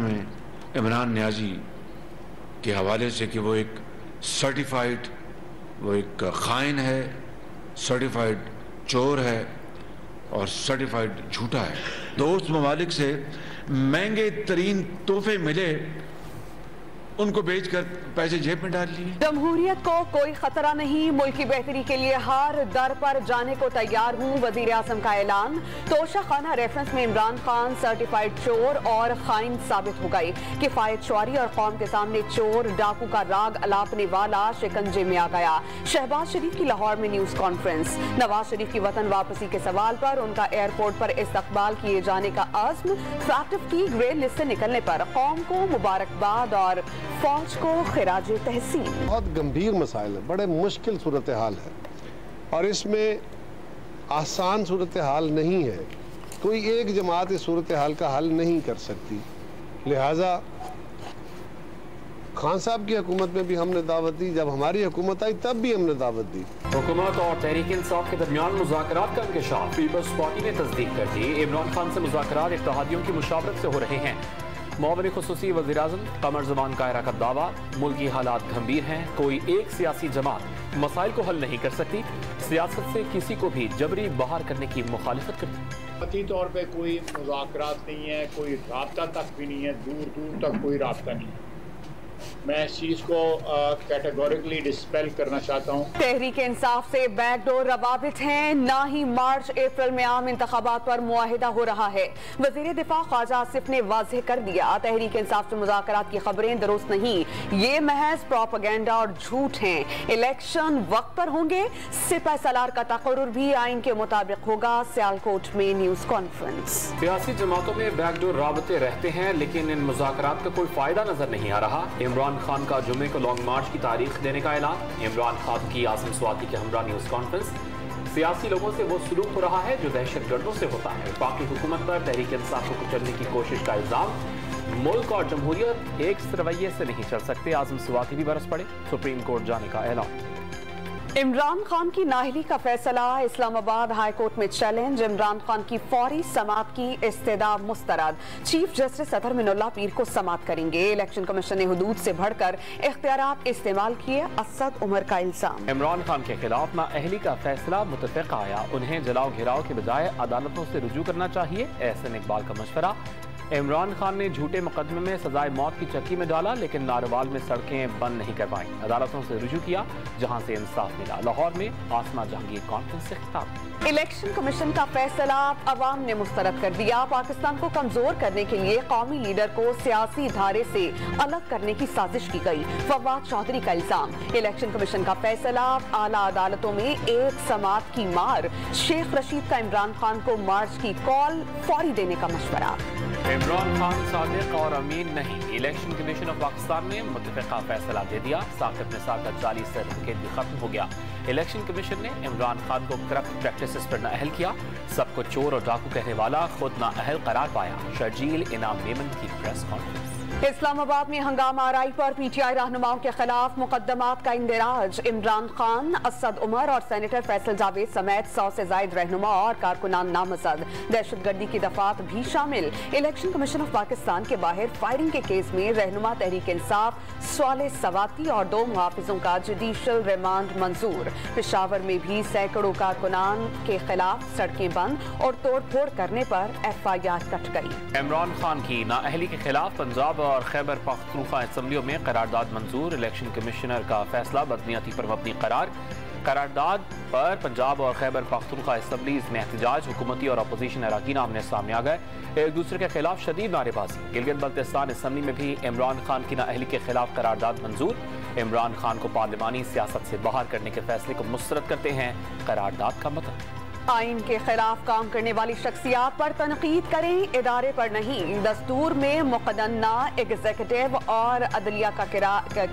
میں عمران نیازی کے حوالے سے کہ وہ ایک سرٹیفائیڈ وہ ایک خائن ہے، سرٹیفائیڈ چور ہے اور سرٹیفائیڈ جھوٹا ہے۔ دوست ممالک سے مہنگے ترین تحفے ملے، ان کو بیچ کر پیسے جیب میں ڈال لیے۔ جمہوریت کو کوئی خطرہ نہیں، ملک کی بہتری کے لیے ہر در پر جانے کو تیار ہوں، وزیر اعظم کا اعلان۔ توشہ خانہ ریفرنس میں عمران خان سرٹیفائیڈ چور اور خائن ثابت ہو گئی۔ کفایت شعاری اور قوم کے سامنے چور ڈاکو کا راگ الاپنے والا شکنجے میں آ گیا۔ شہباز شریف کی لاہور میں نیوز کانفرنس۔ نواز شریف کی وطن واپسی کے سوال پر ان کا ایئرپورٹ پر استقبال کیے جانے کا عزم۔ فیکٹف کی گرے لسٹ سے نکلنے پر قوم کو مبارکباد اور فوج کو خراج تحسین۔ بہت گمبھیر مسائل ہے، بڑے مشکل صورتحال ہے اور اس میں آسان صورتحال نہیں ہے۔ کوئی ایک جماعت اس صورتحال کا حل نہیں کر سکتی، لہٰذا خان صاحب کی حکومت میں بھی ہم نے دعوت دی، جب ہماری حکومت آئی تب بھی ہم نے دعوت دی۔ حکومت اور تحریک انصاف کے درمیان مذاکرات کا انکشاف، پیپلز پارٹی نے تصدیق کر دی۔ عمران خان سے مذاکرات اتحادیوں کی مشاورت سے ہو رہے ہیں۔ معاون خصوصی وزیر اعظم قمر زمان قاہرہ کا دعویٰ، ملکی حالات گھمبیر ہیں، کوئی ایک سیاسی جماعت مسائل کو حل نہیں کر سکتی، سیاست سے کسی کو بھی جبری باہر کرنے کی مخالفت کرتی۔ ذاتی طور پہ کوئی مذاکرات نہیں ہے، کوئی رابطہ تک بھی نہیں ہے، دور دور تک کوئی رابطہ نہیں ہے۔ میں اس چیز کو کیٹیگوریکلی ڈسپیل کرنا چاہتا ہوں۔ تحریک انصاف سے بیک ڈور روابط ہیں، نہ ہی مارچ اپریل میں عام انتخابات پر معاہدہ ہو رہا ہے۔ وزیر دفاع خواجہ آصف نے واضح کر دیا، تحریک انصاف سے مذاکرات کی خبریں درست نہیں، یہ محض پروپیگنڈا اور جھوٹ ہیں۔ الیکشن وقت پر ہوں گے، سپہ سالار کا تقرر بھی آئین کے مطابق ہوگا۔ سیالکوٹ میں نیوز کانفرنس۔ سیاسی جماعتوں میں بیک ڈور رابطے رہتے ہیں، لیکن ان مذاکرات کا کوئی فائدہ نظر نہیں آ رہا۔ عمران خان کا جمعے کو لانگ مارچ کی تاریخ دینے کا اعلان۔ عمران خان کی عاصم سواتی کے ہمراہ نیوز کانفرنس۔ سیاسی لوگوں سے وہ سلوک ہو رہا ہے جو دہشت گردوں سے ہوتا ہے۔ وفاقی حکومت پر تحریک انصاف کو کچلنے کی کوشش کا الزام۔ ملک اور جمہوریت ایک رویے سے نہیں چل سکتے، عاصم سواتی بھی برس پڑے، سپریم کورٹ جانے کا اعلان۔ عمران خان کی نااہلی کا فیصلہ، اسلام آباد ہائی کورٹ میں چیلنج۔ عمران خان کی فوری سماعت کی استدعا مسترد، چیف جسٹس اطہر من اللہ پیر کو سماعت کریں گے۔ الیکشن کمیشن نے حدود سے بڑھ کر اختیارات استعمال کیے، اسد عمر کا الزام۔ عمران خان کے خلاف نااہلی کا فیصلہ متفق آیا، انہیں جلاؤ گھراؤ کے بجائے عدالتوں سے رجوع کرنا چاہیے، احسن اقبال کا مشورہ۔ عمران خان نے جھوٹے مقدمے میں سزائے موت کی چکی میں ڈالا، لیکن ناروال میں سڑکیں بند نہیں کروائیں، عدالتوں سے رجوع کیا جہاں سے انصاف ملا۔ لاہور میں آسمہ جہانگیر کانفرنس سے خطاب۔ الیکشن کمیشن کا فیصلہ عوام نے مسترد کر دیا، پاکستان کو کمزور کرنے کے لیے قومی لیڈر کو سیاسی دھارے سے الگ کرنے کی سازش کی گئی، فواد چودھری کا الزام۔ الیکشن کمیشن کا فیصلہ، اعلیٰ عدالتوں میں ایک سماعت کی مار، شیخ رشید کا عمران خان کو مارچ کی کال فوری دینے کا مشورہ۔ عمران خان صادق اور امین نہیں، الیکشن کمیشن آف پاکستان نے متفقہ فیصلہ دے دیا، ثاقب نثار کا 40 سرٹیفکیٹ بھی ختم ہو گیا۔ الیکشن کمیشن نے عمران خان کو کرپٹ پریکٹسز پر نااہل کیا، سب کو چور اور ڈاکو کہنے والا خود نااہل قرار پایا۔ شرجیل انعام میمن کی پریس کانفرنس۔ اسلام آباد میں ہنگامہ آرائی پر پی ٹی آئی رہنماؤں کے خلاف مقدمات کا اندراج، عمران خان، اسد عمر اور سینیٹر فیصل جاوید سمیت 100 سے زائد رہنما اور کارکنان نامزد، دہشت گردی کی دفعات بھی شامل۔ الیکشن کمیشن آف پاکستان کے باہر فائرنگ کے کیس میں رہنما تحریک انصاف صالح سواتی اور 2 محافظوں کا جوڈیشل ریمانڈ منظور۔ پشاور میں بھی سینکڑوں کارکنان کے خلاف سڑکیں بند اور توڑ پھوڑ کرنے پر FIR کٹ گئی۔ عمران خان کی نااہلی کے خلاف پنجاب اور خیبر پختونخوا اسمبلیوں میں قرارداد منظور، الیکشن کمشنر کا فیصلہ بدنیتی پر مبنی قرار۔ قرارداد پر پنجاب اور خیبر پختونخوا اسمبلیز میں احتجاج، حکومتی اور اپوزیشن اراکین آمنے سامنے آ گئے، ایک دوسرے کے خلاف شدید نعرے بازی۔ گلگت بلتستان اسمبلی میں بھی عمران خان کی نااہلی کے خلاف قرارداد منظور، عمران خان کو پارلیمانی سیاست سے باہر کرنے کے فیصلے کو مسترد کرتے ہیں قرارداد کا متن۔ آئین کے خلاف کام کرنے والی شخصیات پر تنقید کریں، ادارے پر نہیں۔ دستور میں مقننہ ایگزیکٹو اور عدلیہ کا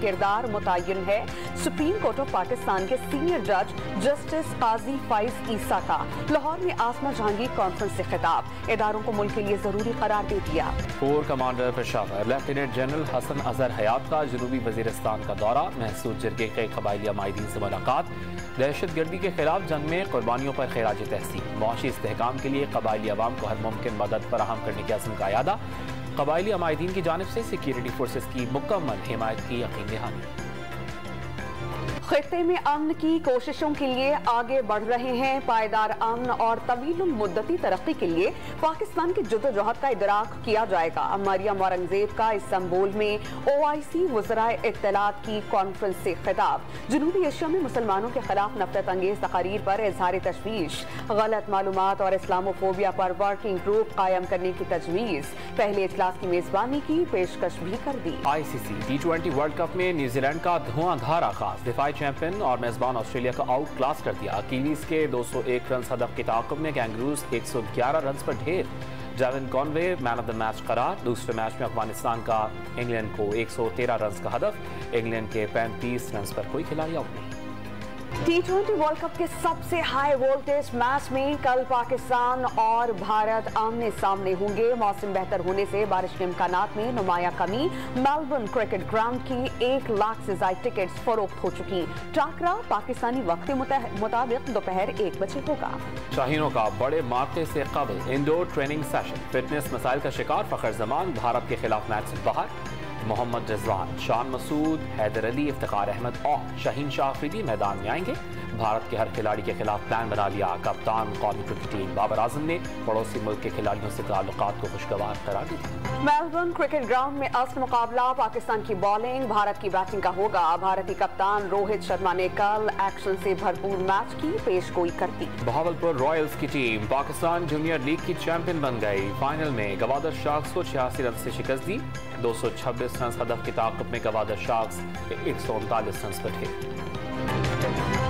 کردار متعین ہے۔ سپریم کورٹ آف پاکستان کے سینئر جج جسٹس قاضی فائز عیسیٰ کا لاہور میں آسمہ جہانگیر کانفرنس سے خطاب، اداروں کو ملک کے لیے ضروری قرار دے دیا۔ Corps commander Peshawar lieutenant general Hassan Azhar Hayat کا جنوبی وزیرستان کا دورہ، محسود جرگے کے قبائلی مائدین سے ملاقات، دہشت گردی کے خلاف جنگ میں قربانیوں پر خراج تحسین، معاشی استحکام کے لیے قبائلی عوام کو ہر ممکن مدد فراہم کرنے کے عزم کا اعادہ۔ قبائلی عمائدین کی جانب سے سیکیورٹی فورسز کی مکمل حمایت کی یقین دہانی۔ خطے میں امن کی کوششوں کے لیے آگے بڑھ رہے ہیں۔ پائیدار امن اور طویل المدتی ترقی کے لیے پاکستان کی جدوجہد کا ادراک کیا جائے گا۔ مریم اورنگزیب کا استنبول میں OIC وزرائے اطلاعات کی کانفرنس سے خطاب۔ جنوبی ایشیا میں مسلمانوں کے خلاف نفرت انگیز تقاریر پر اظہار تشویش۔ غلط معلومات اور اسلاموفوبیا پر ورکنگ گروپ قائم کرنے کی تجویز۔ پہلے اجلاس کی میزبانی کی پیشکش بھی کر دی۔ ICC T20 ورلڈ کپ میں نیوزی لینڈ کا دھواں دھار آغاز۔ دفاعی چیمپئن اور میزبان آسٹریلیا کو آؤٹ کلاس کر دیا۔ کیویز کے 201 رنز ہدف کے تعاقب میں کینگروز 111 رنز پر ڈھیر۔ جیون کانوے مین آف دا میچ قرار۔ دوسرے میچ میں افغانستان کا انگلینڈ کو 113 رنز کا ہدف۔ انگلینڈ کے 35 رنز پر کوئی کھلاڑی آؤٹ نہیں۔ T20 ورلڈ کپ کے سب سے ہائی وولٹیج میچ میں کل پاکستان اور بھارت آمنے سامنے ہوں گے۔ موسم بہتر ہونے سے بارش کے امکانات میں نمایاں کمی۔ میلبورن کرکٹ گراؤنڈ کی 1 لاکھ سے زائد ٹکٹس فروخت ہو چکی۔ ٹاکرا پاکستانی وقت مطابق دوپہر 1 بجے ہوگا۔ شاہینوں کا بڑے مارکے سے قبل انڈور ٹریننگ سیشن۔ فٹنس مسائل کا شکار فخر زمان بھارت کے خلاف میچ سے باہر۔ محمد رضوان، شان مسعود، حیدر علی، افتخار احمد اور شاہین شاہ آفریدی میدان میں آئیں گے۔ بھارت کے ہر کھلاڑی کے خلاف پلان بنا لیا کپتان قومی کرکٹ ٹیم بابر اعظم نے۔ پڑوسی ملک کے کھلاڑیوں سے تعلقات کو خوشگوار قرار دیا۔ میلبورن کرکٹ گراؤنڈ میں اصل مقابلہ پاکستان کی بالنگ بھارت کی بیٹنگ کا ہوگا۔ بھارتی کپتان روہت شرما نے کل ایکشن سے بھرپور میچ کی پیش گوئی کر دی۔ بہاولپور رائلز کی ٹیم پاکستان جونیئر لیگ کی چیمپئن بن گئی۔ فائنل میں گوادر شارکس کو 86 رن سے شکست دی۔ 226 رنز ہدف کے تعاقب میں گوادر شارکس 139 رنز پر تھے۔